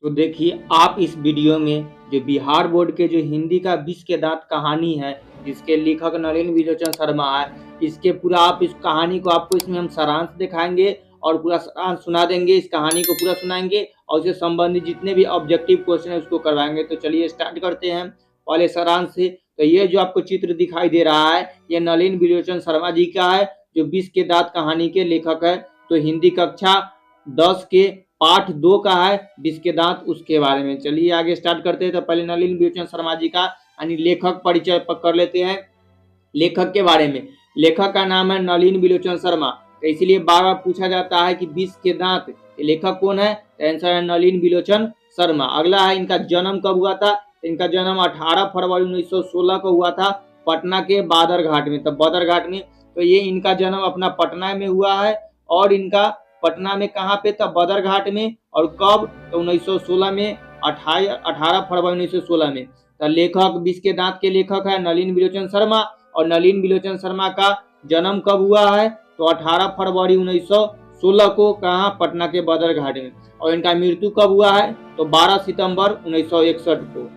तो देखिए आप इस वीडियो में जो बिहार बोर्ड के जो हिंदी का विष के दांत कहानी है, जिसके लेखक नलिन विलोचन शर्मा है, इसके पूरा आप इस कहानी को आपको इसमें हम सारांश दिखाएंगे और पूरा सारांश सुना देंगे। इस कहानी को पूरा सुनाएंगे और उससे संबंधित जितने भी ऑब्जेक्टिव क्वेश्चन है उसको करवाएंगे। तो चलिए स्टार्ट करते हैं पहले सारांश से। तो ये जो आपको चित्र दिखाई दे रहा है, ये नलिन विलोचन शर्मा जी का है, जो विष के दांत कहानी के लेखक है। तो हिंदी कक्षा 10 के पाठ 2 का है विष के दांत, उसके बारे में। चलिए आगे स्टार्ट करते हैं। तो पहले नलिन विलोचन शर्मा जी का यानी लेखक परिचय कर लेते हैं। लेखक के बारे में, लेखक का नाम है नलिन विलोचन शर्मा। तो इसीलिए बार बार पूछा जाता है कि विष के दांत लेखक कौन है, तो आंसर है नलिन विलोचन शर्मा। अगला है इनका जन्म कब हुआ था। इनका जन्म 18 फरवरी 1916 को हुआ था पटना के बादरघाट में। तब बादरघाट में, तो ये इनका जन्म अपना पटना में हुआ है। और इनका पटना में कहाँ पे था, बदरघाट में। और कब, तो 1916 में, 18 फरवरी 1916 में। तो लेखक विष के दांत के लेखक है नलिन विलोचन शर्मा। और नलिन विलोचन शर्मा का जन्म कब हुआ है, तो 18 फरवरी 1916 को, कहाँ, पटना के बदरघाट में। और इनका मृत्यु कब हुआ है, तो 12 सितंबर 1961 को।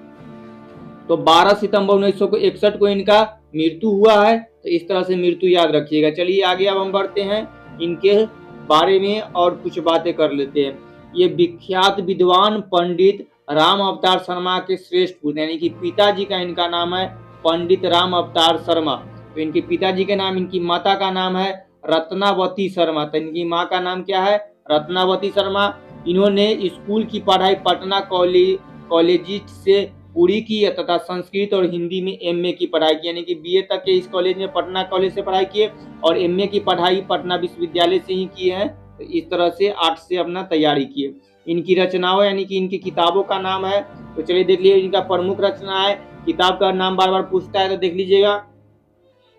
तो 12 सितंबर 1961 को इनका मृत्यु हुआ है। तो इस तरह से मृत्यु याद रखिएगा। चलिए आगे अब हम बढ़ते हैं, इनके बारे में और कुछ बातें कर लेते हैं। ये विख्यात विद्वान पंडित राम अवतार शर्मा के श्रेष्ठ पुत्र, यानी कि पिताजी का इनका नाम है पंडित राम अवतार शर्मा। तो इनके पिताजी के नाम, इनकी माता का नाम है रत्नावती शर्मा। तो इनकी माँ का नाम क्या है, रत्नावती शर्मा। इन्होंने स्कूल की पढ़ाई पटना कॉलेजिट से पूरी की है तथा संस्कृत और हिंदी में एमए की पढ़ाई की, यानी कि बीए तक के इस कॉलेज में, पटना कॉलेज से पढ़ाई किए। और एमए की पढ़ाई पटना विश्वविद्यालय से ही की है। तो इस तरह से 8 से अपना तैयारी किए। इनकी रचनाओं यानी कि इनकी किताबों का नाम है, तो चलिए देख लीजिए इनका प्रमुख रचना है। किताब का नाम बार बार पूछता है तो देख लीजिएगा।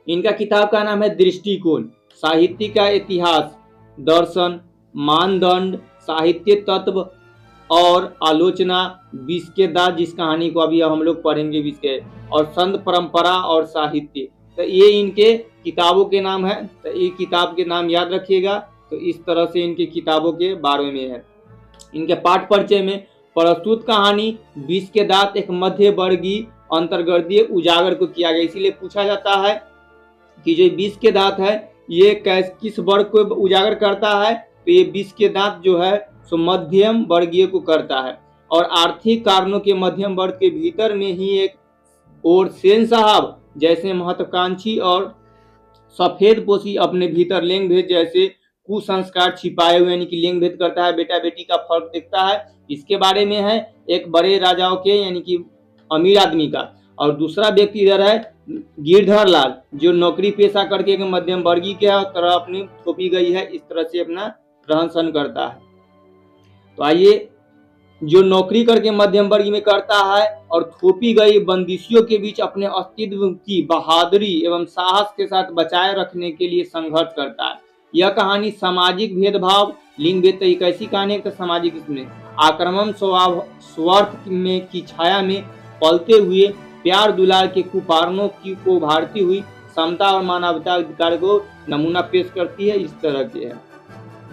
इनका किताब का नाम है दृष्टिकोण, साहित्य का इतिहास, दर्शन, मानदंड, साहित्य तत्व और आलोचना, विष के दांत, जिस कहानी को अभी हम लोग पढ़ेंगे विष के, और संत परंपरा और साहित्य। तो ये इनके किताबों के नाम है। तो ये किताब के नाम याद रखिएगा। तो इस तरह से इनकी किताबों के बारे में है। इनके पाठ परिचय में प्रस्तुत कहानी विष के दांत एक मध्य वर्गीय अंतर्गर्दीय उजागर को किया गया। इसीलिए पूछा जाता है कि जो विष के दांत है ये किस वर्ग को उजागर करता है, तो ये विष के दांत जो है सो मध्यम वर्गीय को करता है। और आर्थिक कारणों के मध्यम वर्ग के भीतर में ही एक और सेन साहब जैसे महत्वाकांक्षी और सफेद पोशी अपने भीतर लिंग भेद जैसे कुसंस्कार छिपाए हुए, यानी कि लिंग भेद करता है, बेटा बेटी का फर्क दिखता है। इसके बारे में है एक बड़े राजाओं के, यानी कि अमीर आदमी का। और दूसरा व्यक्ति इधर है गिरधर लाल, जो नौकरी पेशा करके एक मध्यम वर्गीय के तरह अपनी थोपी गई है, इस तरह से अपना रहन सहन करता है। तो आइए, जो नौकरी करके मध्यम वर्ग में करता है और थोपी गई बंदिशियों के बीच अपने अस्तित्व की बहादुरी एवं साहस के साथ बचाए रखने के लिए संघर्ष करता है। यह कहानी सामाजिक भेदभाव, लिंग भेद, एक ऐसी कहानी है सामाजिक, इसमें आक्रमण स्वभाव, स्वार्थ में की छाया में पलते हुए प्यार दुलार के कुपारणों की को उभारती हुई समता और मानवता अधिकार को नमूना पेश करती है। इस तरह के है।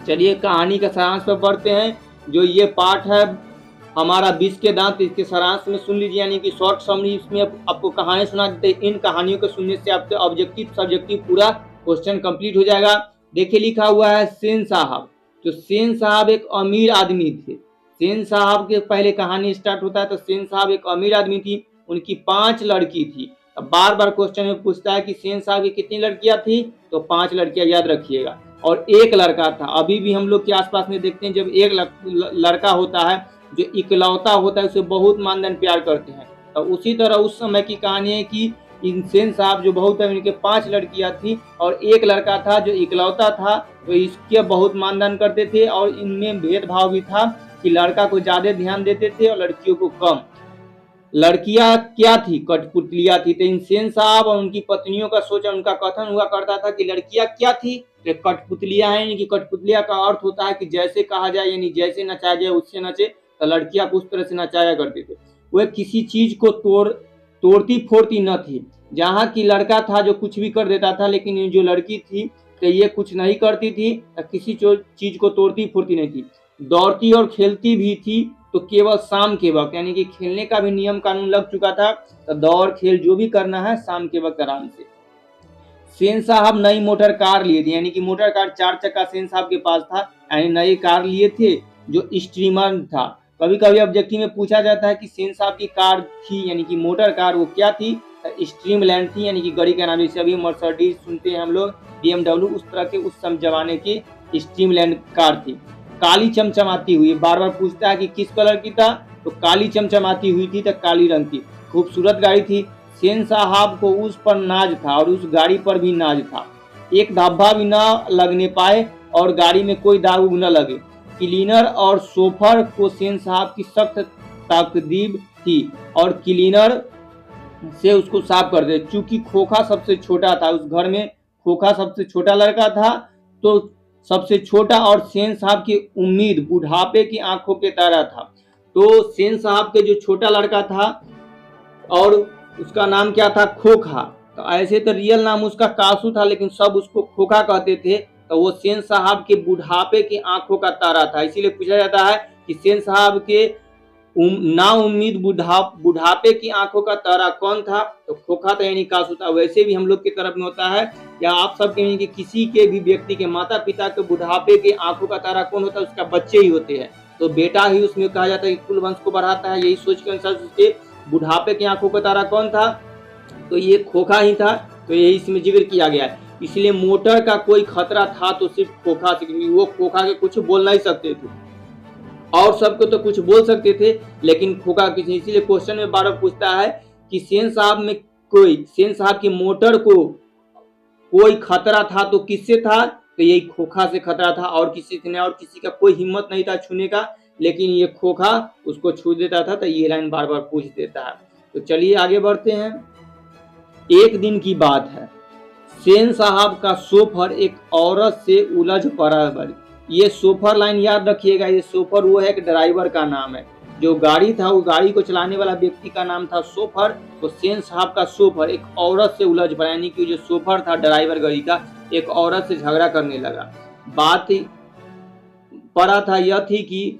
चलिए कहानी का सारांश पर बढ़ते हैं। जो ये पाठ है हमारा विष के दांत, इसके सारांश में सुन लीजिए, यानी कि शॉर्ट समरी इसमें आपको कहानी सुना देते हैं। इन कहानियों को सुनने से आपके ऑब्जेक्टिव सब्जेक्टिव पूरा क्वेश्चन कंप्लीट हो जाएगा। देखिए लिखा हुआ है सेन साहब। तो सेन साहब एक अमीर आदमी थे। सेन साहब के पहले कहानी स्टार्ट होता है। तो सेन साहब एक अमीर आदमी थी, उनकी 5 लड़की थी। अब बार बार क्वेश्चन में पूछता है कि सेन साहब की कितनी लड़कियां थी, तो 5 लड़कियां याद रखिएगा। और एक लड़का था। अभी भी हम लोग के आसपास में देखते हैं, जब एक लड़का होता है जो इकलौता होता है उसे बहुत मानदंड प्यार करते हैं। तो उसी तरह उस समय की कहानी है कि इन सेन साहब जो बहुत है, उनके 5 लड़कियां थी और एक लड़का था जो इकलौता था, तो इसके बहुत मानदान करते थे। और इनमें भेदभाव भी था कि लड़का को ज्यादा ध्यान देते थे और लड़कियों को कम। लड़कियां क्या थी, कठपुतलियां थी। तो इन सेन साहब और उनकी पत्नियों का सोच, उनका कथन हुआ करता था कि लड़कियां क्या थी, तो कठपुतलियां हैं। इनकी कठपुतलियां का अर्थ होता है कि जैसे कहा जाए, यानी जैसे नचाया जाए उससे नचे। तो लड़कियां उस तरह से नचाया करते थे। वह किसी चीज को तोड़ती फोड़ती न थी। जहाँ की लड़का था जो कुछ भी कर देता था, लेकिन ये जो लड़की थी तो ये कुछ नहीं करती थी, किसी चीज को तोड़ती फोड़ती नहीं थी। दौड़ती और खेलती भी थी, तो केवल शाम के वक्त, यानी कि खेलने का भी नियम कानून लग चुका था, तो दौड़ खेल जो भी करना है शाम के वक्त आराम से। सेन साहब नई मोटर कार लिए थे, यानी कि मोटर कार 4 चक्का सेन साहब के पास था, यानी नई कार लिए थे जो स्ट्रीमर था। कभी कभी ऑब्जेक्टिव में पूछा जाता है कि सेन साहब की कार थी, यानी कि मोटर कार, वो क्या थी? स्ट्रीमलैंड थी, यानी कि गाड़ी का नाम, जैसे अभी मर्सिडीज सुनते हैं हम लोग, BMW, उस तरह के उस समय जमाने की स्ट्रीमलैंड कार थी। काली चमचमाती हुई, बार बार पूछता है कि किस कलर की था, तो काली चमचमाती हुई थी, तो काली रंग की खूबसूरत गाड़ी थी। सेन साहब को उस पर नाज था और उस गाड़ी पर भी नाज था। एक धब्बा भी न लगने पाए और गाड़ी में कोई दाग उग न लगे। क्लीनर और शोफर को सेन साहब की सख्त ताकीद थी और क्लीनर से उसको साफ कर दे। चूंकि खोखा सबसे छोटा था, उस घर में खोखा सबसे छोटा लड़का था, तो सबसे छोटा, और सेन साहब की उम्मीद बुढ़ापे की आंखों के तरह था। तो सेन साहब के जो छोटा लड़का था और उसका नाम क्या था? खोखा। तो ऐसे तो रियल नाम उसका कासू था, लेकिन सब उसको खोखा कहते थे। तो वो सेन साहब के बुढ़ापे की आंखों का तारा था। इसीलिए पूछा जाता है कि सेन साहब के नाउम्मीद बुढ़ापे की आंखों का तारा कौन था? तो खोखा था, यानी कासू था। वैसे भी हम लोग की तरफ में होता है, या आप सब के, कि किसी के भी व्यक्ति के माता पिता के बुढ़ापे की आंखों का तारा कौन होता है? उसका बच्चे ही होते हैं। तो बेटा ही उसमें कहा जाता है कि कुल वंश को बढ़ाता है। यही सोच के अनुसार उसके बुढ़ापे की आंखों का तारा कौन था? तो ये खोखा ही था। तो यही इसमें जिक्र किया गया है। इसलिए मोटर का कोई खतरा था तो सिर्फ खोखा से, क्योंकि वो खोखा के कुछ बोल नहीं सकते थे, और सबको तो कुछ बोल सकते थे, लेकिन खोखा किसी। इसीलिए क्वेश्चन में बार बार पूछता है कि सेन साहब की मोटर को कोई खतरा था तो किससे था? तो यही खोखा से खतरा था, और किसी से नहीं, और किसी का कोई हिम्मत नहीं था छूने का, लेकिन ये खोखा उसको छू देता था। तो ये लाइन बार बार पूछ देता है। तो चलिए आगे बढ़ते हैं। एक दिन की बात है, सेन साहब का शोफर एक औरत से उलझ पड़ा। ये शोफर लाइन याद रखिएगा, ये शोफर वो है, एक ड्राइवर का नाम है। जो गाड़ी था, वो गाड़ी को चलाने वाला व्यक्ति का नाम था शोफर। तो सेन साहब का शोफर एक औरत से उलझ पड़ा, यानी कि जो शोफर था ड्राइवर गाड़ी का, एक औरत से झगड़ा करने लगा। बात पड़ा था यह थी कि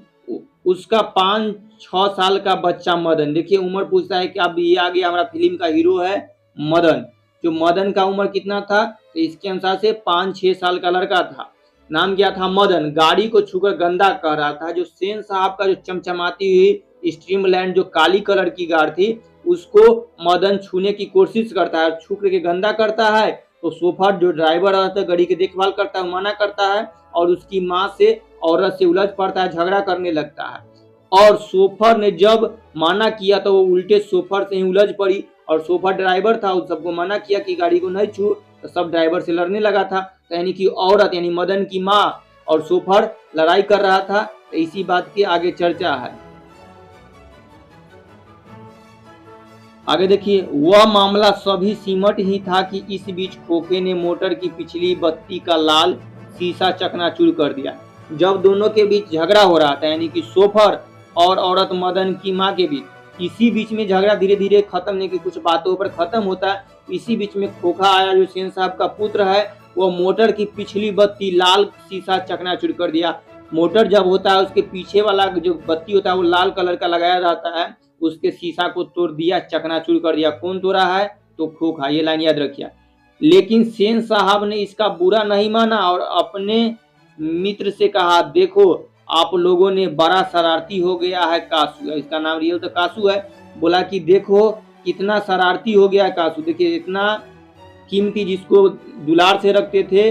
उसका 5-6 साल का बच्चा मदन, देखिए उम्र पूछता है कि अब ये आ गया, हमारा फिल्म का हीरो है मदन। जो मदन का उम्र कितना था? तो इसके अनुसार से 5-6 साल का लड़का था। नाम क्या था? मदन। गाड़ी को छूकर गंदा कर रहा था। जो सेन साहब का जो चमचमाती हुई स्ट्रीमलैंड जो काली कलर की कार थी, उसको मदन छूने की कोशिश करता है, छू के गंदा करता है। तो शोफर जो ड्राइवर रहता है, गाड़ी की देखभाल करता है, मना करता है, और उसकी माँ से, औरत से उलझ पड़ता है, झगड़ा करने लगता है। और शोफर ने जब मना किया तो वो उल्टे शोफर से ही उलझ पड़ी, और शोफर ड्राइवर था, उस सबको मना किया कि गाड़ी को नहीं छू, तो सब ड्राइवर से लड़ने लगा था। तो यानी कि औरत, यानी मदन की माँ और शोफर लड़ाई कर रहा था। तो इसी बात की आगे चर्चा है। आगे देखिए, वह मामला सभी सिमट ही था कि इस बीच खोखे ने मोटर की पिछली बत्ती का लाल शीशा चकनाचूर कर दिया। जब दोनों के बीच झगड़ा हो रहा था, यानी कि शोफर और औरत मदन की माँ के बीच, इसी बीच में झगड़ा धीरे धीरे खत्म, नहीं कि कुछ बातों पर खत्म होता है। इसी बीच में खोखा आया, जो सेन साहब का पुत्र है, वो मोटर की पिछली बत्ती लाल शीशा चकनाचूर कर दिया। मोटर जब होता है, उसके पीछे वाला जो बत्ती होता है वो लाल कलर का लगाया जाता है, उसके शीशा को तोड़ दिया, चकनाचूर कर दिया। कौन तोड़ा है? तो खोखा। ये लाइन याद रखिए। लेकिन सेन साहब ने इसका बुरा नहीं माना और अपने मित्र से कहा, देखो आप लोगों ने बड़ा शरारती हो गया है कासू, इसका नाम रियल तो कासू है। बोला कि देखो कितना शरारती हो गया है कासू, देखिए इतना कीमती, जिसको दुलार से रखते थे,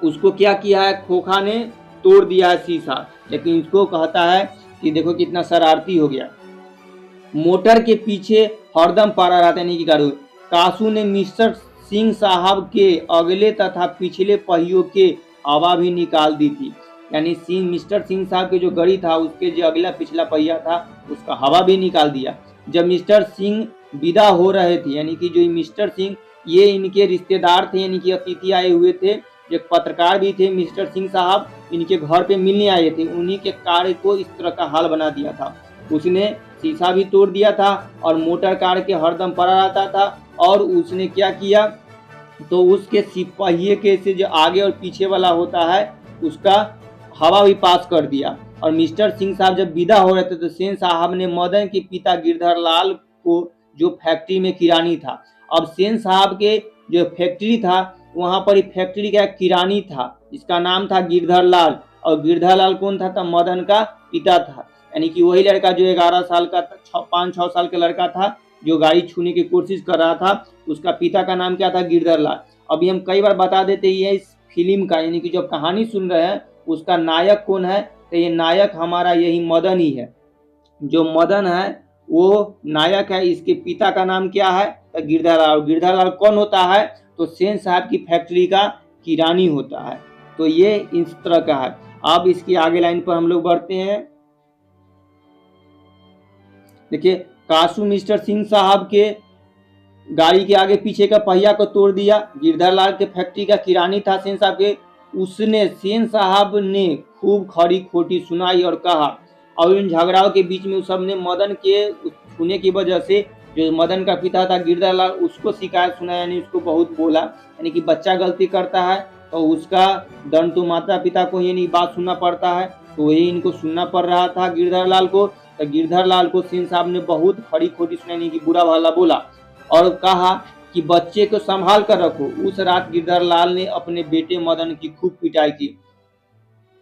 उसको क्या किया है? खोखा ने तोड़ दिया है शीशा। लेकिन इसको कहता है कि देखो कितना शरारती हो गया। मोटर के पीछे हरदम पड़ा रहता, नहीं कि गाड़ी। कासू ने मिस्टर सिंह साहब के अगले तथा पिछले पहियों के हवा भी निकाल दी थी, यानी मिस्टर सिंह साहब के जो गाड़ी था, उसके जो अगला पिछला पहिया था, उसका हवा भी निकाल दिया। जब मिस्टर सिंह विदा हो रहे थे, यानी कि जो मिस्टर सिंह, ये इनके रिश्तेदार थे, यानी कि अतिथि आए हुए थे, एक पत्रकार भी थे, मिस्टर सिंह साहब इनके घर पे मिलने आए थे। उन्हीं के कार को इस तरह का हाल बना दिया था। उसने शीशा भी तोड़ दिया था और मोटर कार के हरदम पड़ा रहता था। और उसने क्या किया? तो उसके सिपाही के से जो आगे और पीछे वाला होता है, उसका हवा भी पास कर दिया। और मिस्टर सिंह साहब जब विदा हो रहे थे तो सेन साहब ने मदन के पिता गिरधर लाल को, जो फैक्ट्री में किरानी था, अब सेन साहब के जो फैक्ट्री था वहां पर फैक्ट्री का किरानी था, इसका नाम था गिरधर लाल, और गिरधर लाल कौन था? तब मदन का पिता था, यानी कि वही लड़का जो 11 साल का 5-6 साल का लड़का था जो गाड़ी छूने की कोशिश कर रहा था, उसका पिता का नाम क्या था? गिरधर लाल। अभी हम कई बार बता देते हैं इस फिल्म का, यानी कि जो कहानी सुन रहे हैं उसका नायक कौन है? तो ये नायक हमारा यही मदन ही है। जो मदन है वो नायक है। इसके पिता का नाम क्या है? तो गिरधर लाल। गिरधर लाल कौन होता है? तो सेन साहब की फैक्ट्री का किरानी होता है। तो ये इस तरह का है। अब इसकी आगे लाइन पर हम लोग बढ़ते हैं। देखिए, कासू मिस्टर सिंह साहब के गाड़ी के आगे पीछे का पहिया को तोड़ दिया। गिरधर लाल के फैक्ट्री का किरानी था सेन साहब के, उसने सेन साहब ने खूब खरी खोटी सुनाई और कहा, और इन झगड़ाओं के बीच में उस सब ने मदन के छूने की वजह से जो मदन का पिता था गिरधर लाल, उसको शिकायत सुनाया, यानी उसको बहुत बोला, यानी कि बच्चा गलती करता है तो उसका दंड तो माता पिता को यानी बात सुनना पड़ता है, तो वही इनको सुनना पड़ रहा था गिरधर लाल को। तो गिरधर लाल को सेन साहब ने बहुत खरी खोटी सुनाने की बुरा भला बोला और कहा कि बच्चे को संभाल कर रखो। उस रात गिरधर लाल ने अपने बेटे मदन की खूब पिटाई की।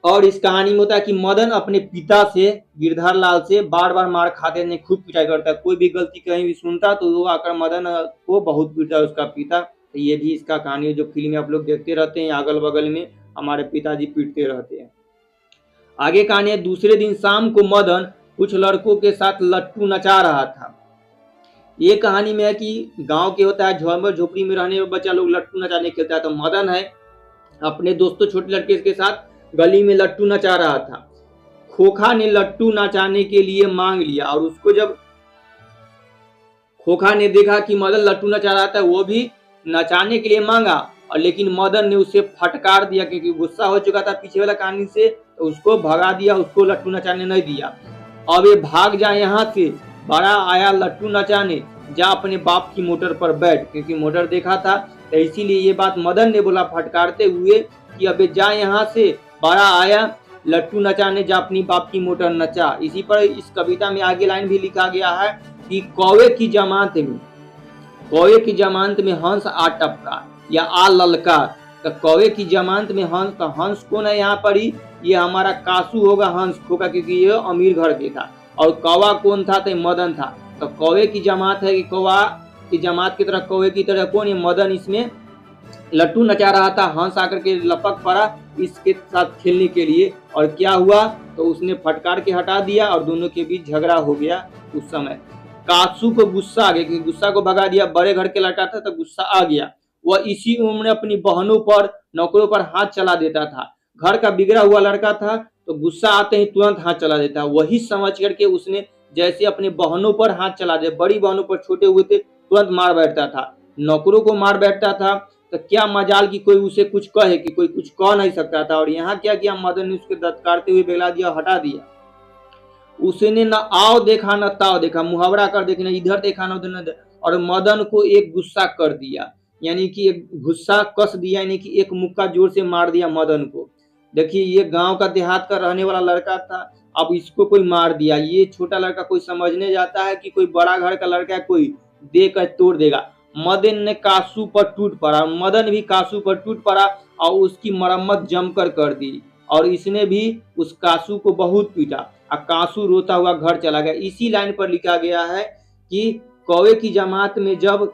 और इस कहानी में होता है कि मदन अपने पिता से, गिरधर लाल से बार बार मार खाते हैं, खूब पिटाई करता है। कोई भी गलती कहीं भी सुनता तो वो आकर मदन को बहुत पीटा उसका पिता। तो ये भी इसका कहानी है, जो फिल्म आप लोग देखते रहते हैं, अगल बगल में हमारे पिताजी पीटते रहते हैं। आगे कहानी है, दूसरे दिन शाम को मदन कुछ लड़कों के साथ लट्टू नचा रहा था। ये कहानी में है कि गांव के होता है झोंपड़ झोपड़ी में रहने वाले बच्चा लोग लट्टू नचाने खेलता है, तो मदन है अपने दोस्तों छोटे लड़के के साथ गली में लट्टू नचा रहा था। खोखा ने लट्टू नचाने के लिए मांग लिया, और उसको जब खोखा ने देखा कि मदन लट्टू नचा रहा था, वो भी नचाने के लिए मांगा, और लेकिन मदन ने उसे फटकार दिया, क्योंकि गुस्सा हो चुका था पीछे वाला कहानी से, तो उसको भगा दिया, उसको लट्टू नचाने नहीं दिया। अब ये भाग जा यहाँ से, बड़ा आया लट्टू नचाने, जा अपने बाप की मोटर पर बैठ, क्योंकि मोटर देखा था, तो इसीलिए ये बात मदन ने बोला फटकारते हुए कि अबे जा यहाँ से, बड़ा आया लट्टू नचाने, जा अपनी बाप की मोटर नचा। इसी पर इस कविता में आगे लाइन भी लिखा गया है कि कौवे की जमानत में हंस आ टपका या आ ललका। तो कौवे की जमानत में हंस, तो हंस कौन है यहाँ पर? ही ये हमारा कासू होगा हंस खोका, क्योंकि ये अमीर घर के था। और कौवा कौन था? तो मदन था। तो कौवे की जमात है कि कौवा की जमात की तरह कौवे की तरह कौन है? मदन इसमें लट्टू नचा रहा था। हंस आकर के लपक पड़ा इसके साथ खेलने के लिए, और क्या हुआ? तो उसने फटकार के हटा दिया और दोनों के बीच झगड़ा हो गया। उस समय कासू को गुस्सा आ गया, क्योंकि गुस्सा को भगा दिया, बड़े घर के लड़का था तो गुस्सा आ गया। वह इसी उम्र में अपनी बहनों पर, नौकरों पर हाथ चला देता था। घर का बिगड़ा हुआ लड़का था तो गुस्सा आते ही तुरंत हाथ चला देता। वही समझ करके उसने जैसे अपने बहनों पर हाथ चला दे, बड़ी बहनों पर छोटे हुए थे तुरंत मार बैठता था, नौकरों को मार बैठता था। तो क्या मजाल कि कोई उसे कुछ कहे, कि कोई कुछ कह नहीं सकता था। और यहाँ क्या किया मदन ने? उसके दत्कारते हुए बेला दिया, हटा दिया। उसने न आओ देखा न ताओ देखा, मुहावरा कर देखना, इधर देखा न उधर, और मदन को एक गुस्सा कर दिया, यानी कि एक गुस्सा कस दिया, यानी कि एक मुक्का जोर से मार दिया मदन को। देखिए, ये गांव का देहात का रहने वाला लड़का था, अब इसको कोई मार दिया। ये छोटा लड़का कोई समझने जाता है कि कोई बड़ा घर का लड़का है, कोई देकर तोड़ देगा। मदन ने कासू पर टूट पड़ा, मदन भी कासू पर टूट पड़ा और उसकी मरम्मत जमकर कर दी, और इसने भी उस कासू को बहुत पीटा, और कासू रोता हुआ घर चला गया। इसी लाइन पर लिखा गया है कि कौवे की जमात में जब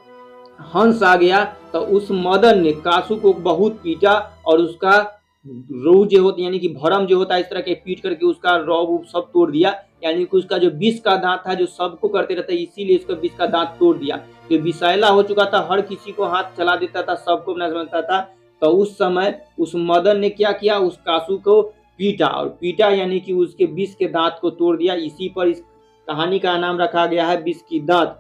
हंस आ गया तो उस मदन ने कासू को बहुत पीटा, और उसका रोह जो होता यानी कि भरम जो होता है, इस तरह के पीट करके उसका रौब सब तोड़ दिया, यानी कि उसका जो विष का दांत था जो सबको करते रहता है, इसीलिए इसका विष का दांत तोड़ दिया। तो विषैला हो चुका था, हर किसी को हाथ चला देता था, सबको अपना समझता था। तो उस समय उस मदन ने क्या किया? उस कासू को पीटा, और पीटा यानी कि उसके विष के दांत को तोड़ दिया। इसी पर इस कहानी का नाम रखा गया है विष की दांत।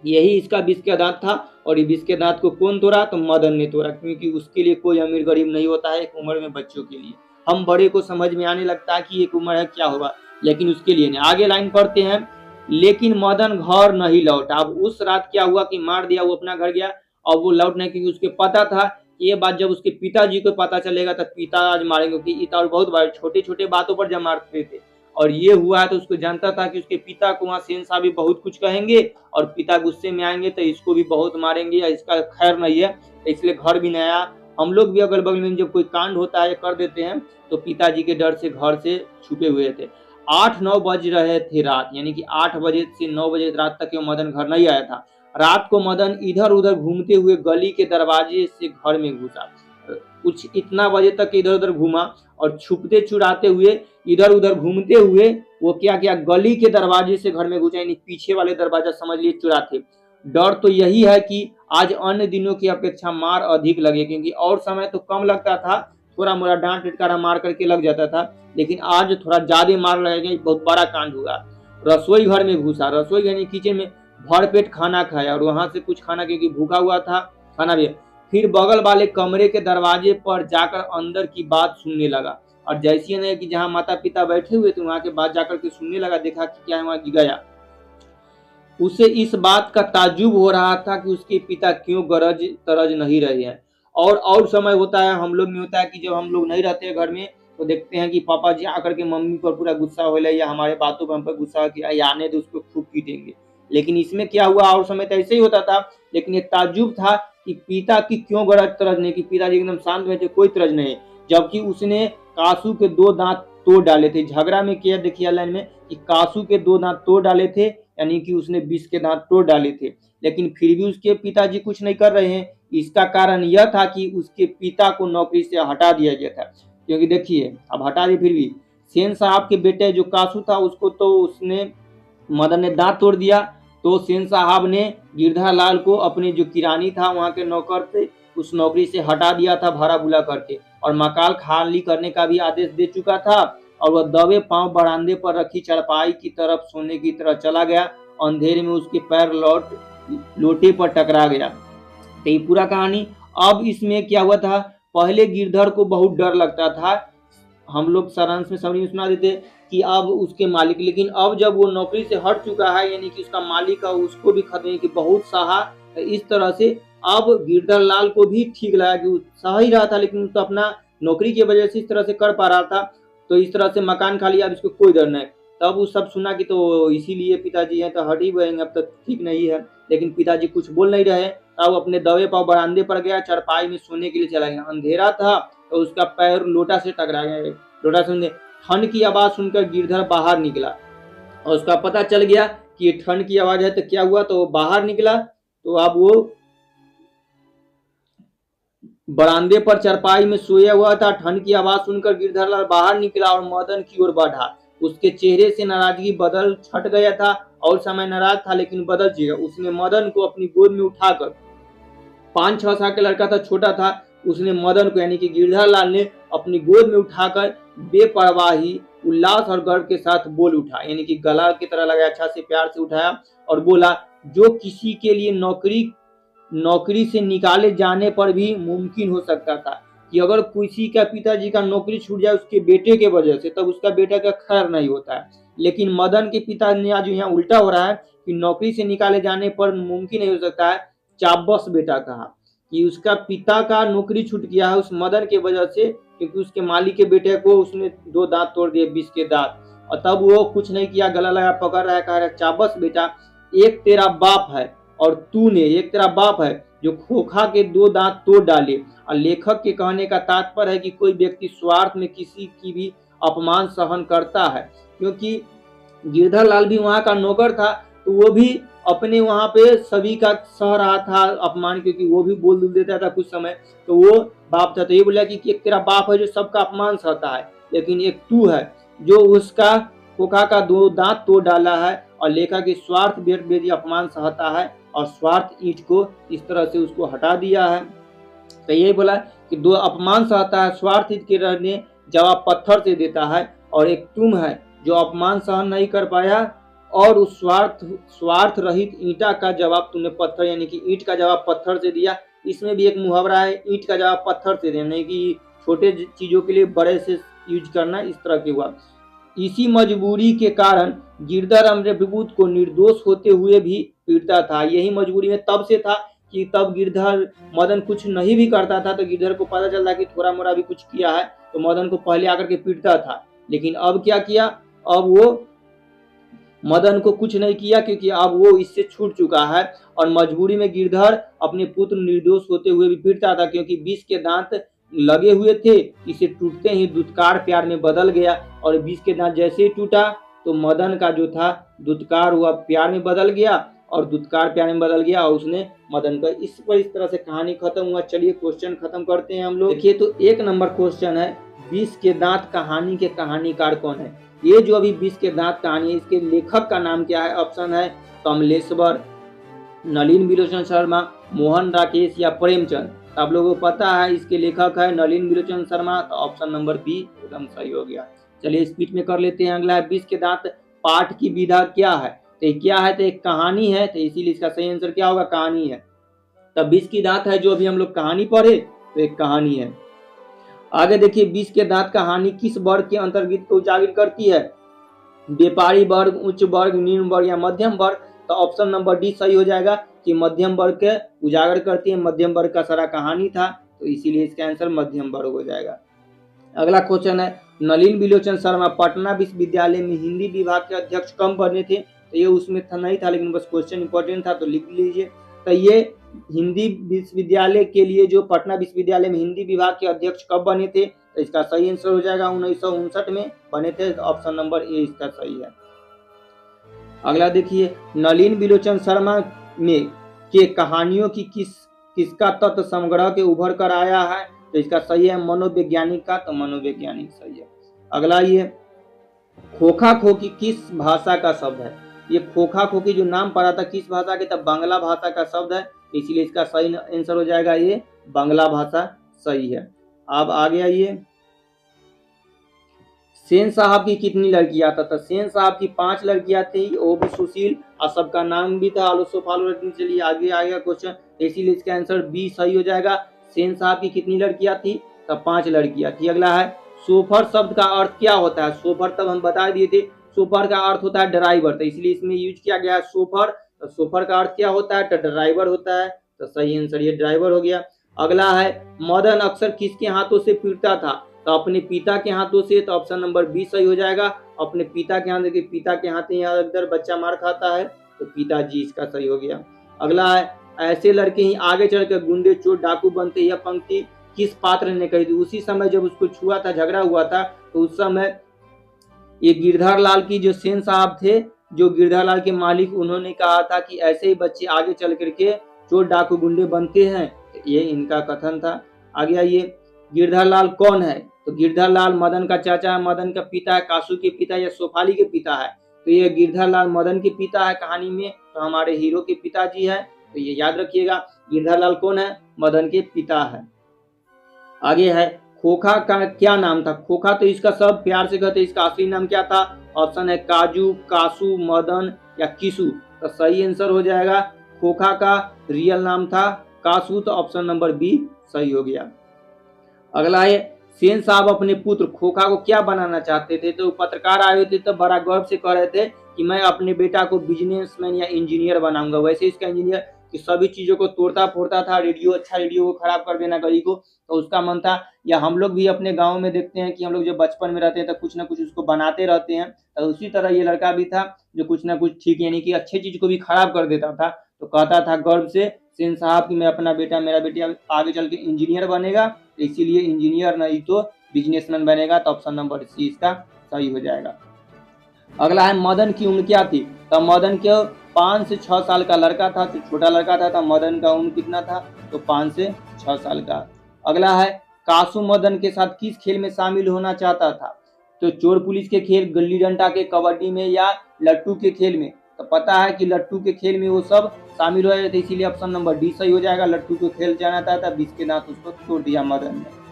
यही इसका विष का दांत था, और ये विष के दांत को कौन तोड़ा? तो मदन ने तोड़ा, क्योंकि उसके लिए कोई अमीर गरीब नहीं होता है एक उम्र में बच्चों के लिए। हम बड़े को समझ में आने लगता है कि एक उम्र है क्या होगा, लेकिन उसके लिए नहीं। आगे लाइन पढ़ते हैं, लेकिन मदन घर नहीं लौटा। अब उस रात क्या हुआ कि मार दिया, वो अपना घर गया और वो लौट नहीं, क्योंकि उसके पता था ये बात जब उसके पिताजी को पता चलेगा तब पिता आज मारेंगे, क्योंकि इतना और बहुत बार छोटे छोटे बातों पर जब मारते थे और ये हुआ है तो उसको जानता था कि उसके पिता को वहाँ शहंशाह भी बहुत कुछ कहेंगे और पिता गुस्से में आएंगे तो इसको भी बहुत मारेंगे या इसका खैर नहीं है, इसलिए घर भी नया। हम लोग भी अगल बगल में जब कोई कांड होता है या कर देते हैं तो पिताजी के डर से घर से छुपे हुए थे। 8-9 बज रहे थे रात, यानी कि 8 बजे से 9 बजे रात तक मदन घर नहीं आया था। रात को मदन इधर उधर घूमते हुए गली के दरवाजे से घर में घुसा, कुछ इतना बजे तक इधर उधर घूमा और छुपते चुराते हुए इधर उधर घूमते हुए वो क्या किया, गली के दरवाजे से घर में घुसा, यानी पीछे वाले दरवाजा समझ लिए चुराते। डर तो यही है कि आज अन्य दिनों की अपेक्षा मार अधिक लगे, क्योंकि और समय तो कम लगता था, थोड़ा मोड़ा डांट टिटकारा मार करके लग जाता था, लेकिन आज थोड़ा ज्यादा मार लगेगा। बहुत बड़ा कांड हुआ। रसोई घर में घुसा, रसोई यानी किचन में भरपेट खाना खाया और वहां से कुछ खाना, क्योंकि भूखा हुआ था, खाना भी। फिर बगल वाले कमरे के दरवाजे पर जाकर अंदर की बात सुनने लगा और जैसी नहीं कि जहां माता पिता बैठे हुए थे वहां के बात जाकर के सुनने लगा, देखा कि क्या है, वहां गया। उसे इस बात का ताज्जुब हो रहा था कि उसके पिता क्यों गरज तरज नहीं रहे हैं। और समय होता है, हम लोग में होता है कि जब हम लोग नहीं रहते हैं घर में तो देखते हैं कि पापा जी आकर के मम्मी पर पूरा गुस्सा हो या हमारे बातों पर हम पर गुस्सा किया या आने तो उसको खूब पीटेंगे। लेकिन इसमें क्या हुआ, और समय तो ऐसे ही होता था, लेकिन एक ताज्जुब था कि पिता की क्यों गरज तरज नहीं, कि पिताजी एकदम शांत में थे, कोई तरज नहीं, जबकि उसने कासू के 2 दांत तोड़ डाले थे। झगड़ा में किया, देखिए लाइन में कि कासू के 2 दांत तोड़ डाले थे, यानी कि उसने 20 के दांत तोड़ डाले थे, लेकिन फिर भी उसके पिताजी कुछ नहीं कर रहे हैं। इसका कारण यह था कि उसके पिता को नौकरी से हटा दिया गया था, क्योंकि देखिए अब हटा दिए, फिर भी सेन साहब के बेटे जो कासू था उसको तो उसने मदन ने दांत तोड़ दिया, तो सेन साहब ने गिरधर लाल को अपने जो किरानी था वहां के नौकर थे उस नौकरी से हटा दिया था भाड़ा बुला करके, और मकान खाली करने का भी आदेश दे चुका था। और वह दबे पांव बरामदे पर रखी चारपाई की तरफ सोने की तरह चला गया। अंधेरे में उसके पैर लोटे पर टकरा गया। तो ये पूरा कहानी। अब इसमें क्या हुआ था, पहले गिरधर को बहुत डर लगता था, हम लोग सारांश में समरी में सुना देते कि अब उसके मालिक, लेकिन अब जब वो नौकरी से हट चुका है, यानी कि उसका मालिक है, उसको भी खतरे की बहुत सहा, इस तरह से अब गिरधर लाल को भी ठीक लगा कि सह ही रहा था, लेकिन तो अपना नौकरी की वजह से इस तरह से कर पा रहा था, तो इस तरह से मकान खाली, अब इसको कोई डर नहीं। तब वो सब सुना कि तो इसीलिए पिताजी हैं तो हट ही गएंगे, अब तक ठीक नहीं है, लेकिन पिताजी कुछ बोल नहीं रहे। तब अपने दबे पाव बरामदे पर गया, चारपाई में सोने के लिए चला गया। अंधेरा था तो उसका पैर लोटा से टकरा गया। लोटा से ठंड की आवाज सुनकर गिरधर बाहर निकला और उसका पता चल गया कि ये ठंड की आवाज है। तो क्या हुआ, तो वो बाहर निकला, तो अब वो बरामदे पर चारपाई में सोया हुआ था। ठंड की आवाज सुनकर गिरधर लाल बाहर निकला और मदन की ओर बढ़ा। उसके चेहरे से नाराजगी बदल छट गया था, और समय नाराज था लेकिन बदल गया। उसने मदन को अपनी गोद में उठाकर, 5-6 साल का लड़का था, छोटा था, उसने मदन को यानी कि गिरधर लाल ने अपनी गोद में उठाकर बेपरवाही, उल्लास और गर्व के साथ बोल उठा, यानी कि गला की तरह लगाया, अच्छा से प्यार से उठाया और बोला, जो किसी के लिए नौकरी से निकाले जाने पर भी मुमकिन हो सकता था कि अगर किसी का पिताजी का नौकरी छूट जाए उसके बेटे के वजह से, तब उसका बेटा का खैर नहीं होता है। लेकिन मदन के पिता ने आज यहाँ उल्टा हो रहा है कि नौकरी से निकाले जाने पर मुमकिन नहीं हो सकता है। चाबस बेटा कहा कि उसका पिता का नौकरी छूट गया है उस मदन के वजह से, क्योंकि उसके मालिक के बेटे को उसने 2 दांत तोड़ दिए, 20 के दांत, और तब वो कुछ नहीं किया, गला लगा पकड़ रहा है, कह रहा है, चाबस बेटा, एक तेरा बाप है और तूने, एक तेरा बाप है जो खोखा के 2 दांत तोड़ डाले। और लेखक के कहने का तात्पर्य है कि कोई व्यक्ति स्वार्थ में किसी की भी अपमान सहन करता है, क्योंकि गिरधर लाल भी वहां का नौकर था, तो वो भी अपने वहां पे सभी का सह रहा था अपमान, क्योंकि वो भी बोल देता था कुछ समय, तो वो बाप था। तो ये बोला कि एक तेरा बाप है जो सबका अपमान सहता है, लेकिन एक तू है जो उसका खोखा का 2 दांत तोड़ डाला है, और लेखा की स्वार्थ बेदी अपमान सहता है और स्वार्थ ईंट को इस तरह से उसको हटा दिया है। तो यही बोला कि 2 अपमान सहता है, स्वार्थ ईंट के रहने जवाब पत्थर से देता है, और एक तुम है जो अपमान सहन नहीं कर पाया और उस स्वार्थ रहित ईंटा का जवाब तुमने पत्थर, यानी कि ईंट का जवाब पत्थर से दिया। इसमें भी एक मुहावरा है, ईंट का जवाब पत्थर से देना, यानी कि छोटे चीजों के लिए बड़े से यूज करना, इस तरह के हुआ। इसी मजबूरी के कारण गिरधर अमृतभूत को निर्दोष होते हुए भी पीटता था। यही मजबूरी में तब से था कि तब गिरधर मदन कुछ नहीं भी करता था तो गिरधर को पता चलता कि थोड़ा मोड़ा भी कुछ किया है तो मदन को पहले आकर के पीटता था। लेकिन अब क्या किया, अब वो मदन को कुछ नहीं किया क्योंकि अब वो इससे छूट चुका है और मजबूरी में गिरधर अपने पुत्र निर्दोष होते हुए भी पीटता था क्योंकि विष के दांत लगे हुए थे। इसे टूटते ही दुत्कार प्यार में बदल गया और विष के दांत जैसे ही टूटा तो मदन का जो था दुत्कार हुआ प्यार में बदल गया और दुत्कार प्यार में बदल गया और उसने मदन का इस तरह से कहानी खत्म हुआ। चलिए क्वेश्चन खत्म करते हैं हम लोग। देखिए तो 1 नंबर क्वेश्चन है, विष के दांत कहानी के कहानीकार कौन है? ये जो अभी विष के दांत कहानी है इसके लेखक का नाम क्या है? ऑप्शन है कमलेश्वर, नलिन विलोचन शर्मा, मोहन राकेश या प्रेमचंद। आप लोगों को पता है इसके लेखक है नलिन विलोचन शर्मा, तो ऑप्शन नंबर बी एकदम सही हो गया। चलिए स्पीड में कर लेते हैं। अगला है विष के दांत पाठ की विधा क्या है? तो क्या है? तो एक कहानी है, तो इसीलिए इसका सही आंसर क्या होगा? कहानी है। तब विष की दांत है जो अभी हम लोग कहानी पढ़े तो एक कहानी है। आगे देखिए विष के दांत कहानी किस वर्ग के अंतर्गत को उजागर करती है? व्यापारी वर्ग, उच्च वर्ग, निम्न वर्ग या मध्यम वर्ग? तो ऑप्शन नंबर डी सही हो जाएगा कि मध्यम वर्ग के उजागर करती है। मध्यम वर्ग का सारा कहानी था तो इसीलिए इसका आंसर मध्यम वर्ग हो जाएगा। अगला क्वेश्चन है नलिन विलोचन शर्मा पटना विश्वविद्यालय में हिंदी विभाग के अध्यक्ष कब बने थे? तो ये उसमें नहीं था लेकिन बस क्वेश्चन इंपॉर्टेंट था तो लिख लीजिए। तो ये हिंदी विश्वविद्यालय के लिए जो पटना विश्वविद्यालय में हिंदी विभाग के अध्यक्ष कब बने थे? तो इसका सही आंसर हो जाएगा 1959 में बने थे। ऑप्शन नंबर ए इसका सही है। अगला देखिए नलिन विलोचन शर्मा में के कहानियों की किसका तत्व संग्रह के उभर कर आया है? तो इसका सही है मनोवैज्ञानिक का, तो मनोवैज्ञानिक सही है। अगला ये खोखा खोखी किस भाषा का शब्द है? ये खोखा खोखी जो नाम पड़ा था किस भाषा के? तब बांग्ला भाषा का शब्द है, इसीलिए इसका सही आंसर हो जाएगा ये बांग्ला भाषा सही है। अब आगे आइए सेन साहब की कितनी लड़कियां था? तो सेन साहब की 5 लड़कियां थी, वो भी सुशील और सबका नाम भी था आलोसो फॉलो। चलिए आगे आएगा क्वेश्चन, इसीलिए इसका आंसर बी सही हो जाएगा। सेन साहब की कितनी लड़कियां थी? तब 5 लड़कियां थी। अगला है सोफर शब्द का अर्थ क्या होता है? सोफर तब हम बता दिए थे, सोफर का अर्थ होता है ड्राइवर, तो इसलिए इसमें यूज किया गया है सोफर। तो सोफर का अर्थ क्या होता है? तो ड्राइवर होता है, तो सही आंसर ये ड्राइवर हो गया। अगला है मदन अक्सर किसके हाथों से पीटता था? तो अपने पिता के हाथों से, तो ऑप्शन नंबर बी सही हो जाएगा। अपने पिता के हाथ, देखिए पिता के हाथ अगर बच्चा मार खाता है तो पिताजी इसका सही हो गया। अगला है ऐसे लड़के ही आगे चलकर गुंडे चोर डाकू बनते, यह पंक्ति किस पात्र ने कही थी? उसी समय जब उसको छुआ था, झगड़ा हुआ था, तो उस समय ये गिरधर लाल की जो सेन साहब थे, जो गिरधर लाल के मालिक, उन्होंने कहा था कि ऐसे ही बच्चे आगे चल करके चोर डाकू गुंडे बनते हैं, ये इनका कथन था। आगे आइए गिरधर लाल कौन है? तो गिरधर लाल मदन का चाचा है, मदन का पिता है, कासू के पिता या सोफाली के पिता है? तो ये गिरधर लाल मदन के पिता है कहानी में, तो हमारे हीरो के पिताजी है, तो ये याद रखिएगा गिरधर लाल कौन है? मदन के पिता है। आगे है खोखा का क्या नाम था? खोखा तो इसका सब प्यार से कहते, इसका असली नाम क्या था? ऑप्शन है काजू, कासू, मदन या किसू? तो सही आंसर हो जाएगा खोखा का रियल नाम था कासू, तो ऑप्शन नंबर बी सही हो गया। अगला है सेन साहब अपने पुत्र खोखा को क्या बनाना चाहते थे? तो पत्रकार आए हुए थे तो बड़ा गर्व से कह रहे थे कि मैं अपने बेटा को बिजनेसमैन या इंजीनियर बनाऊंगा। वैसे इसका इंजीनियर कि सभी चीजों को तोड़ता फोड़ता था, रेडियो, अच्छा रेडियो को खराब कर देना गली को, तो उसका मन था। या हम लोग भी अपने गाँव में देखते हैं कि हम लोग जब बचपन में रहते हैं तो कुछ ना कुछ उसको बनाते रहते हैं, तो उसी तरह ये लड़का भी था जो कुछ ना कुछ ठीक यानी कि अच्छी चीज को भी खराब कर देता था। तो कहता था गर्व से सेन साहब कि मैं अपना बेटा, मेरा बेटा आगे चल के इंजीनियर बनेगा, इसीलिए इंजीनियर नहीं तो बिजनेसमैन बनेगा, तो ऑप्शन नंबर सी इसका सही हो जाएगा। अगला है मदन की उम्र क्या थी? तो मदन के 5 से 6 साल का लड़का था, तो छोटा लड़का था, तो मदन का उम्र कितना था? तो 5 से 6 साल का। अगला है कासू मदन के साथ किस खेल में शामिल होना चाहता था? तो चोर पुलिस के खेल, गिल्ली डंडा के, कबड्डी में या लट्टू के खेल में? तो पता है कि लट्टू के खेल में वो सब शामिल हो रहे थे, इसीलिए ऑप्शन नंबर डी सही हो जाएगा। लट्टू को खेल जाना था, विष के दांत उसको तोड़ दिया मदन ने।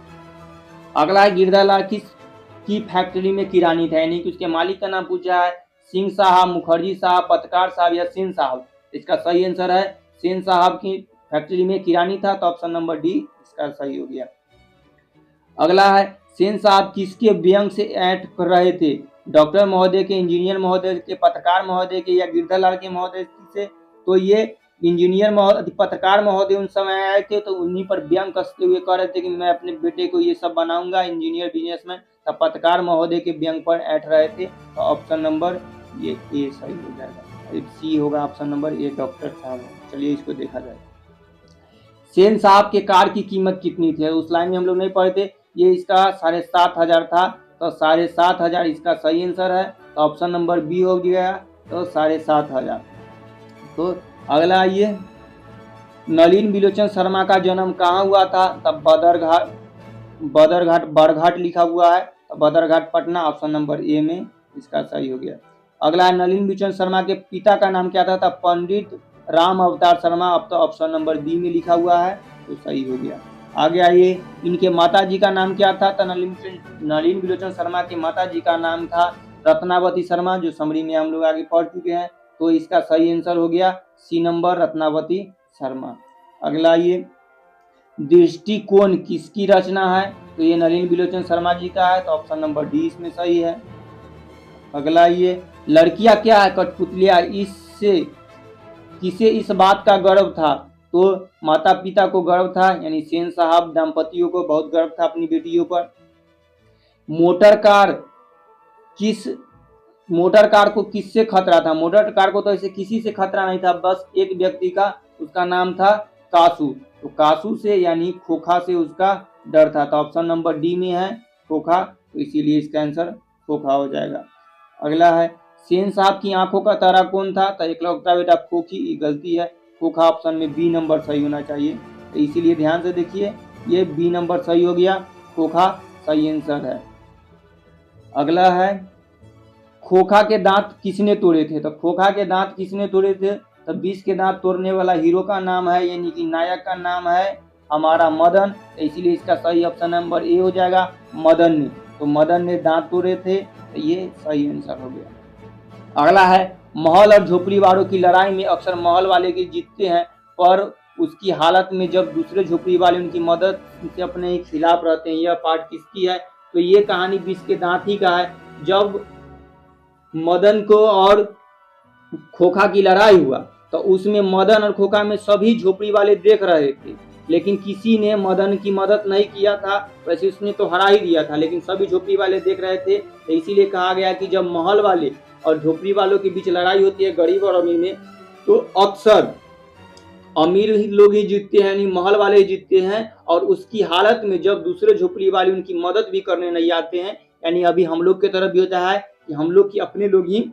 अगला है गिरधर लाल की फैक्ट्री में किरानी था, यानी कि उसके मालिक का नाम पूछा है। सिंह साहब, मुखर्जी साहब, पत्रकार साहब या सेन साहब? इसका सही आंसर है सेन साहब की फैक्ट्री में किरानी था, तो ऑप्शन नंबर डी इसका सही हो गया। अगला है सेन साहब किसके व्यंग से ऐड कर रहे थे? डॉक्टर महोदय के, इंजीनियर महोदय के, पत्रकार महोदय के या गिरधर लाल के महोदय से? तो ये इंजीनियर महोदय, पत्रकार महोदय उन समय आए थे तो उन्हीं पर व्यंग कसते हुए कह रहे थे कि मैं अपने बेटे को ये सब बनाऊंगा, इंजीनियर बिजनेसमैन। तब पत्रकार महोदय के व्यंग पर ऐठ रहे थे। तो ऑप्शन नंबर ये ए सही हो जाएगा, सी होगा ऑप्शन नंबर ए, डॉक्टर साहब। चलिए इसको देखा जाए। सेन साहब के कार की कीमत कितनी थी, उस लाइन में हम लोग नहीं पढ़े थे। ये इसका 7,500 था, तो 7,500 इसका सही आंसर है। तो ऑप्शन नंबर बी हो गया, तो 7,500। तो अगला आइए, नलिन बिलोचन शर्मा का जन्म कहाँ हुआ था? तब बदरघाट बरघाट लिखा हुआ है, तो Badarghat Patna, option number A में इसका सही हो गया। अगला है, नलिन बिलोचन शर्मा के पिता का नाम क्या था? तब पंडित राम अवतार शर्मा, अब तो ऑप्शन नंबर बी में लिखा हुआ है, तो सही हो गया। आगे आइए, इनके माता जी का नाम क्या था? तो नलिन बिलोचन शर्मा के माता जी का नाम था रत्नावती शर्मा, जो समरी में हम लोग आगे पढ़ चुके हैं। तो इसका सही आंसर हो गया सी नंबर, रत्नावती शर्मा। अगला ये, दृष्टिकोण किसकी रचना है? तो ये नलिन बिलोचन शर्मा जी का है, तो ऑप्शन नंबर डी इसमें सही है। अगला ये, लड़कियां क्या है? कठपुतलियां। इससे किसे इस बात का गर्व था? तो माता पिता को गर्व था, यानी सेन साहब दंपतियों को बहुत गर्व था अपनी बेटियों पर। मोटर कार को किससे खतरा था? मोटर कार को तो ऐसे किसी से खतरा नहीं था, बस एक व्यक्ति का, उसका नाम था कासू। तो कासू से यानी खोखा से उसका डर था। तो ऑप्शन नंबर डी में है खोखा, तो इसीलिए इसका आंसर खोखा हो जाएगा। अगला है, सेन साहब की आंखों का तारा कौन था? तो एकलौता बेटा खोखी, ये गलती है, खोखा ऑप्शन में बी नंबर सही होना चाहिए। तो इसीलिए ध्यान से देखिए, ये बी नंबर सही हो गया, खोखा सही आंसर है। अगला है, खोखा के दांत किसने तोड़े थे? तो खोखा के दांत किसने तोड़े थे? तो 20 के दांत तोड़ने वाला हीरो का नाम है, यानी कि नायक का नाम है हमारा मदन। तो इसीलिए इसका सही ऑप्शन नंबर ए हो जाएगा, मदन ने। तो मदन ने दांत तोड़े थे, तो ये सही आंसर हो गया। अगला है, महल और झोपड़ी वालों की लड़ाई में अक्सर महल वाले की जीतते हैं, पर उसकी हालत में जब दूसरे झोपड़ी वाले उनकी मदद से अपने खिलाफ रहते हैं। यह पार्ट किसकी है? तो ये कहानी 20 के दांत ही का है। जब मदन को और खोखा की लड़ाई हुआ, तो उसमें मदन और खोखा में सभी झोपड़ी वाले देख रहे थे, लेकिन किसी ने मदन की मदद नहीं किया था। वैसे उसने तो हरा ही दिया था, लेकिन सभी झोपड़ी वाले देख रहे थे। तो इसीलिए कहा गया कि जब महल वाले और झोपड़ी वालों के बीच लड़ाई होती है, गरीब और अमीर में, तो अक्सर अमीर ही लोग ही जीतते हैं, यानी महल वाले ही जीतते हैं। और उसकी हालत में जब दूसरे झोपड़ी वाले उनकी मदद भी करने नहीं आते हैं, यानी अभी हम लोग की तरफ भी होता है कि हम लोग की अपने लोग ही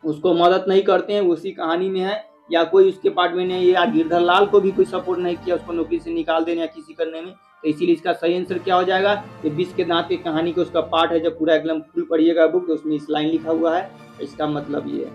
उसको मदद नहीं करते हैं, उसी कहानी में है। या कोई उसके पार्ट में नहीं, या गिरधर लाल को भी कोई सपोर्ट नहीं किया उसको नौकरी से निकाल देने या किसी करने में। तो इसीलिए इसका सही आंसर क्या हो जाएगा? ये 20 के दांत की कहानी का उसका पार्ट है, जब पूरा एकदम फुल पढ़िएगा बुक, तो उसमें इस लाइन लिखा हुआ है। इसका मतलब ये है।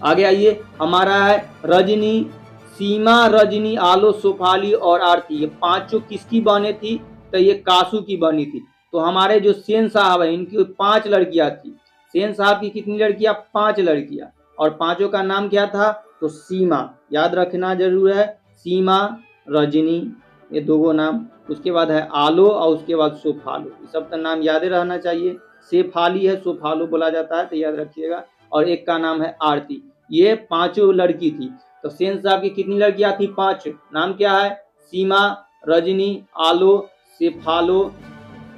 आगे आइए, हमारा है रजनी, सीमा, रजनी, आलो, सोफाली और आरती। ये पांचों किसकी बहनें थी? तो ये कासू की बहनी थी। तो हमारे जो सेन साहब है, इनकी 5 लड़कियां थी। सेन साहब की कितनी लड़कियां? 5 लड़कियां। और पांचों का नाम क्या था? तो सीमा, याद रखना जरूर है, सीमा, रजनी, ये दो नाम। उसके बाद है आलो, और उसके बाद सोफालो। ये सब का नाम याद रहना चाहिए। सेफाली है, सोफालो बोला जाता है, तो याद रखिएगा। और एक का नाम है आरती। ये पांचों लड़की थी। तो सेन साहब की कितनी लड़कियां थी? 5। नाम क्या है? सीमा, रजनी, आलो, सेफालो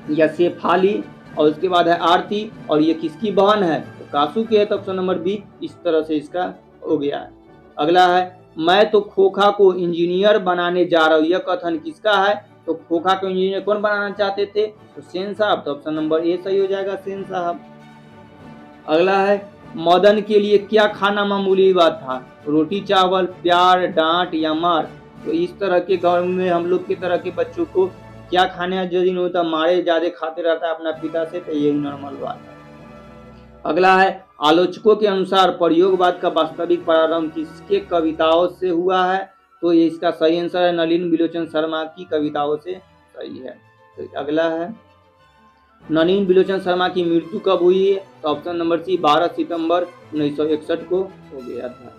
या सेफाली, और उसके बाद है आरती। और ये किसकी बहन है? तो कासू की है, तो ऑप्शन नंबर बी इस तरह से इसका हो गया है। अगला है, मैं तो खोखा को इंजीनियर बनाने जा रहा हूँ, यह कथन किसका है? तो खोखा को इंजीनियर कौन बनाना चाहते थे? तो सेन साहब। तो ऑप्शन नंबर ए सही हो जाएगा, सेन साहब। अगला है, मदन के लिए क्या खाना मामूली बात था? रोटी चावल, प्यार, डांट या मार। तो इस तरह के घर में हम लोग की तरह के बच्चों को क्या खाने जो दिन होता, मारे ज्यादा खाते रहता है अपना पिता से, तो यही नॉर्मल बात है। अगला है, आलोचकों के अनुसार प्रयोगवाद का वास्तविक प्रारंभ किसके कविताओं से हुआ है? तो ये इसका सही आंसर है, नलिन बिलोचन शर्मा की कविताओं से सही है। तो अगला है, नलिन बिलोचन शर्मा की मृत्यु कब हुई है? तो ऑप्शन नंबर सी 12 सितंबर 1961 को हो गया था।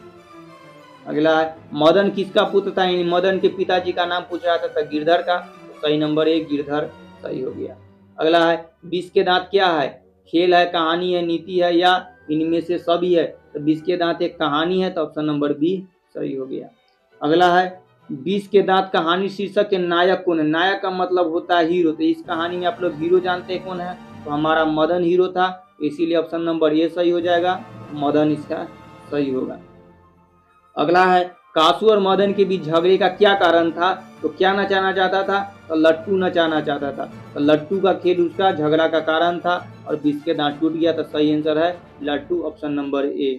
अगला है, मदन किसका पुत्र था? यानी मदन के पिताजी का नाम पूछ रहा था गिरधर का। तो सही नंबर 1 गिरधर सही हो गया। अगला है, 20 के दांत क्या है? खेल है, कहानी है, नीति है, या इनमें से सभी है? तो 20 के दांत एक कहानी है, तो ऑप्शन नंबर बी सही हो गया। अगला है 20 के दांत कहानी शीर्षक के नायक कौन है। नायक का मतलब होता है हीरो। तो इस कहानी में आप लोग हीरो जानते हैं कौन है, तो हमारा मदन हीरो था, इसीलिए ऑप्शन नंबर ए सही हो जाएगा, मदन इसका सही होगा। अगला है कासू और मदन के बीच झगड़े का क्या कारण था, तो क्या नचाना चाहता था, तो लट्टू नचाना चाहता था। तो लट्टू का खेल उसका झगड़ा का कारण था और 20 के दांत टूट गया, तो सही आंसर है लट्टू, ऑप्शन नंबर ए।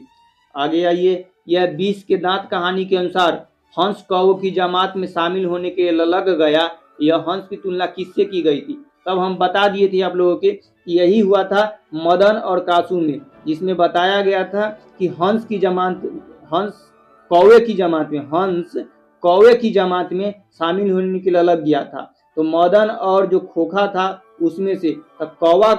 आगे आइए, यह 20 के दांत कहानी के अनुसार हंस कौओं की जमात में शामिल होने के लिए लग गया, यह हंस की तुलना किससे की गई थी। तब हम बता दिए थे आप लोगों के कि यही हुआ था मदन और कासू में, जिसमें बताया गया था कि हंस की जमात, हंस कौवे की जमात में, हंस कौवे की जमात में शामिल होने के लिए लग गया था। तो मदन और जो खोखा था उसमें से, तो कौवा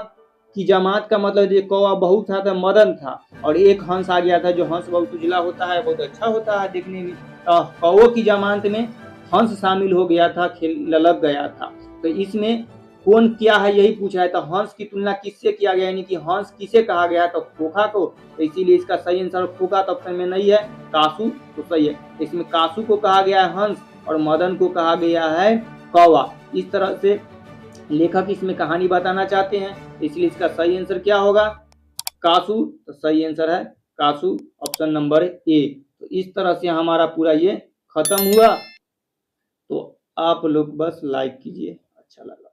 की जमात का मतलब जो कौवा बहुत था तो मदन था, और एक हंस आ गया था, जो हंस बहुत उजला होता है, बहुत अच्छा होता है देखने में। तो कौवे की जमात में हंस शामिल हो गया था, खेल लग गया था। तो इसमें कौन क्या है यही पूछा है, तो हंस की तुलना किससे किया गया, यानी कि हंस किसे कहा गया, तो खोखा को। तो इसीलिए इसका सही आंसर खोखा तो ऑप्शन में नहीं है, कासू तो सही है। इसमें कासू को कहा गया है हंस और मदन को कहा गया है कौवा। इस तरह से लेखक इसमें कहानी बताना चाहते हैं, इसलिए इसका सही आंसर क्या होगा, कासू। तो सही आंसर है कासू, ऑप्शन नंबर ए। तो इस तरह से हमारा पूरा ये खत्म हुआ। तो आप लोग बस लाइक कीजिए, अच्छा लगा।